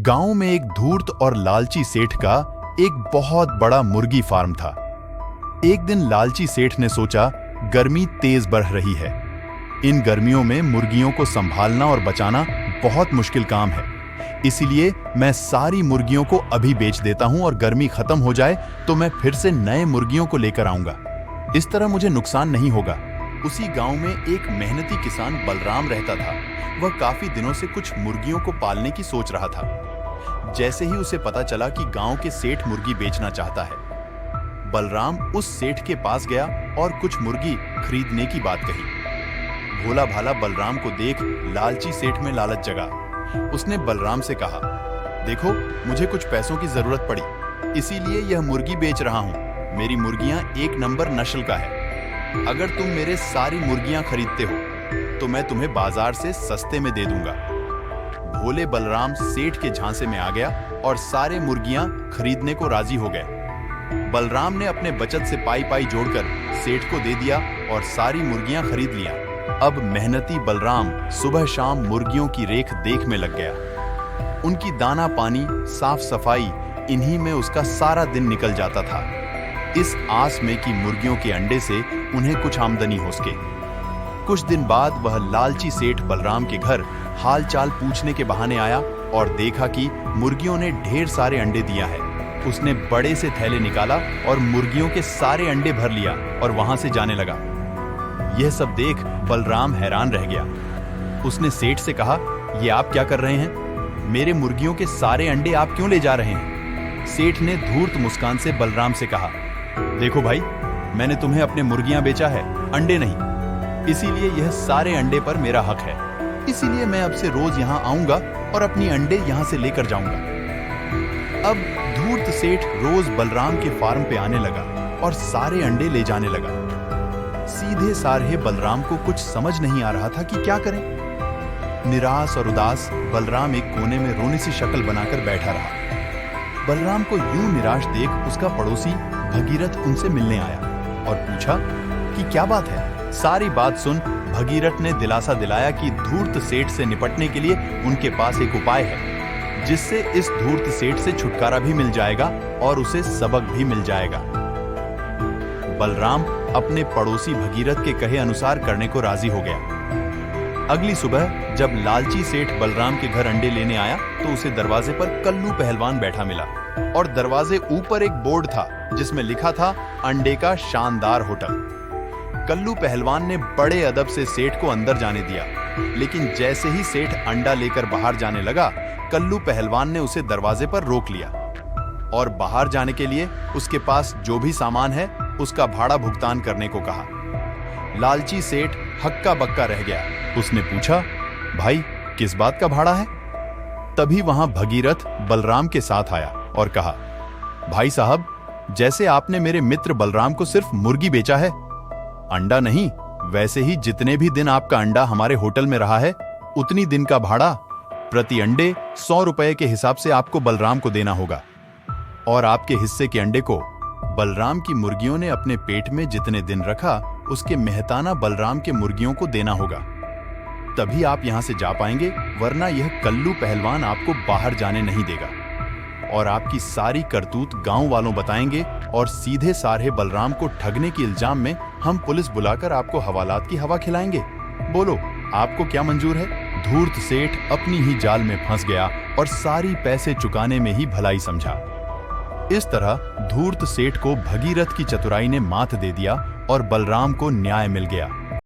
गांव में एक धूर्त और लालची सेठ का एक बहुत बड़ा मुर्गी फार्म था। एक दिन लालची सेठ ने सोचा, गर्मी तेज बढ़ रही है, इन गर्मियों में मुर्गियों को संभालना और बचाना बहुत मुश्किल काम है। इसीलिए मैं सारी मुर्गियों को अभी बेच देता हूं और गर्मी खत्म हो जाए तो मैं फिर से नए मुर्गियों को लेकर आऊंगा। इस तरह मुझे नुकसान नहीं होगा। उसी गांव में एक मेहनती किसान बलराम रहता था। वह काफी दिनों से कुछ मुर्गियों को पालने की सोच रहा था। जैसे ही उसे पता चला कि गांव के सेठ मुर्गी बेचना चाहता है, बलराम उस सेठ के पास गया और कुछ मुर्गी खरीदने की बात कही। भोला भाला बलराम को देख लालची सेठ में लालच जगा। उसने बलराम से कहा, देखो, मुझे कुछ पैसों की जरूरत पड़ी, इसीलिए यह मुर्गी बेच रहा हूं। मेरी मुर्गियां एक नंबर नस्ल का है। अगर तुम मेरे सारी मुर्गियां खरीदते हो तो मैं तुम्हें बाजार से सस्ते में दे दूंगा। भोले बलराम सेठ के झांसे में आ गया और सारे मुर्गियां खरीदने को राजी हो गए। बलराम ने अपने बचत से पाई पाई जोड़कर सेठ को दे दिया और सारी मुर्गियां खरीद लिया। अब मेहनती बलराम सुबह शाम मुर्गियों की रेख देख में लग गया। उनकी दाना पानी, साफ सफाई, इन्हीं में उसका सारा दिन निकल जाता था, इस आस में कि मुर्गियों के अंडे से उन्हें कुछ आमदनी हो सके। कुछ दिन बाद वह लालची सेठ बलराम के घर हालचाल पूछने के बहाने आया और देखा कि मुर्गियों ने ढेर सारे अंडे दिया है। उसने बड़े से थैले निकाला और मुर्गियों के सारे अंडे भर लिया और वहां से जाने लगा। यह सब देख बलराम हैरान रह गया। उसने सेठ से कहा, ये आप क्या कर रहे हैं? मेरे मुर्गियों के सारे अंडे आप क्यों ले जा रहे हैं? सेठ ने धूर्त मुस्कान से बलराम से कहा, देखो भाई, मैंने तुम्हें अपने मुर्गियां बेचा है, अंडे नहीं। इसीलिए यह सारे अंडे पर मेरा हक है। इसीलिए मैं अब से रोज यहाँ आऊंगा और अपनी अंडे यहाँ से लेकर जाऊंगा। अब धूर्त सेठ रोज बलराम के फार्म पे आने लगा और सारे अंडे ले जाने लगा। सीधे सारे बलराम को कुछ समझ नहीं आ रहा था कि क्या करें। निराश और उदास बलराम एक कोने में रोने सी शक्ल बनाकर बैठा रहा। बलराम को यूं निराश देख उसका पड़ोसी भगीरथ उनसे मिलने आया और पूछा कि क्या बात है। सारी बात सुन भगीरथ ने दिलासा दिलाया कि धूर्त सेठ से निपटने के लिए उनके पास एक उपाय है, जिससे इस धूर्त सेठ से छुटकारा भी मिल जाएगा और उसे सबक भी मिल जाएगा। बलराम अपने पड़ोसी भगीरथ के कहे अनुसार करने को राजी हो गया। अगली सुबह जब लालची सेठ बलराम के घर अंडे लेने आया तो उसे दरवाजे पर कल्लू पहलवान बैठा मिला और दरवाजे ऊपर एक बोर्ड था जिसमें लिखा था, अंडे का शानदार होटल। कल्लू पहलवान ने बड़े अदब से सेठ को अंदर जाने दिया, लेकिन जैसे ही सेठ अंडा लेकर बाहर जाने लगा, कल्लू पहलवान ने उसे दरवाजे पर रोक लिया और बाहर जाने के लिए उसके पास जो भी सामान है उसका भाड़ा भुगतान करने को कहा। लालची सेठ हक्का बक्का रह गया। उसने पूछा, भाई, किस बात का भाड़ा है? तभी वहां भगीरथ बलराम के साथ आया और कहा, भाई साहब, जैसे आपने मेरे मित्र बलराम को सिर्फ मुर्गी बेचा है, अंडा नहीं, वैसे ही जितने भी दिन आपका अंडा हमारे होटल में रहा है, उतनी दिन का भाड़ा प्रति अंडे 100 रुपए के हिसाब से आपको बलराम को देना होगा। और आपके हिस्से के अंडे को बलराम की मुर्गियों ने अपने पेट में जितने दिन रखा, उसके मेहताना बलराम के मुर्गियों को देना होगा। तभी आप यहां से जा पाएंगे, वरना यह कल्लू पहलवान आपको बाहर जाने नहीं देगा और आपकी सारी करतूत गांव वालों बताएंगे और सीधे सारे बलराम को ठगने के इल्जाम में हम पुलिस बुलाकर आपको हवालात की हवा खिलाएंगे। बोलो, आपको क्या मंजूर है? धूर्त सेठ अपनी ही जाल में फंस गया और सारी पैसे चुकाने में ही भलाई समझा। इस तरह धूर्त सेठ को भगीरथ की चतुराई ने मात दे दिया और बलराम को न्याय मिल गया।